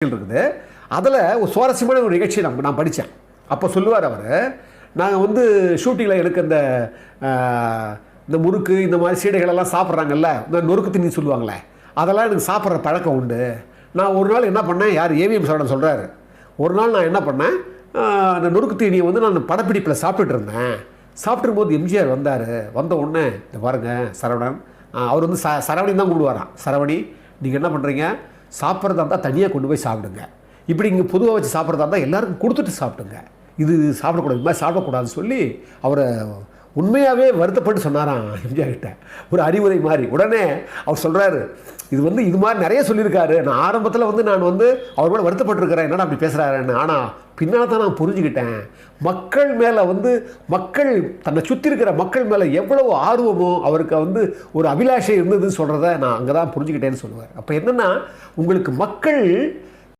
இருக்குது. அதில் ஒரு சுவாரஸ்யமான ஒரு நிகழ்ச்சி நான் படித்தேன். அப்போ சொல்லுவார் அவர், நாங்கள் வந்து ஷூட்டிங்கில் எடுக்க இந்த முறுக்கு இந்த மாதிரி சீடைகளெல்லாம் சாப்பிட்றாங்கல்ல, இந்த நொறுக்கு திணி சொல்லுவாங்களே, அதெல்லாம் எனக்கு சாப்பிட்ற பழக்கம் உண்டு. நான் ஒரு நாள் என்ன பண்ணேன், யார் ஏவிஎம் சரவணன் சொல்கிறாரு, ஒரு நாள் நான் என்ன பண்ணேன், அந்த நொறுக்கு தீனியை வந்து நான் படப்பிடிப்பில் சாப்பிட்டுட்டு இருந்தேன். சாப்பிட்டுருக்கும்போது எம்ஜிஆர் வந்தார். வந்த உடனே இந்த பாருங்க சரவணன், அவர் வந்து சரவணி தான் கூப்பிடுவாராம். சரவணி, நீங்கள் என்ன பண்ணுறீங்க, சாப்பிட்றதா இருந்தால் தனியாக கொண்டு போய் சாப்பிடுங்க, இப்படி இங்கே பொதுவாக வச்சு சாப்பிட்றதா இருந்தால் எல்லாருக்கும் கொடுத்துட்டு சாப்பிடுங்க, இது சாப்பிடக்கூடாது, இது மாதிரி சாப்பிடக்கூடாதுன்னு சொல்லி அவரை உண்மையாகவே வருத்தப்பட்டு சொன்னாராம் எம்ஜிஆர் கிட்ட, ஒரு அறிவுரை மாதிரி. உடனே அவர் சொல்கிறாரு, இது வந்து இது மாதிரி நிறைய சொல்லியிருக்காரு, நான் ஆரம்பத்தில் வந்து நான் வந்து அவர் மேலே வருத்தப்பட்டிருக்கிறேன், என்னடா அப்படி பேசுகிறாருன்னு. ஆனால் பின்னால் தான் நான் புரிஞ்சுக்கிட்டேன், மக்கள் மேலே வந்து மக்கள் தன்னை சுற்றி இருக்கிற மக்கள் மேலே எவ்வளவு ஆர்வமோ அவருக்கு வந்து ஒரு அபிலாஷை இருந்ததுன்னு சொல்கிறத நான் அங்கே தான் புரிஞ்சுக்கிட்டேன்னு சொல்லுவார். அப்போ என்னென்னா, உங்களுக்கு மக்கள்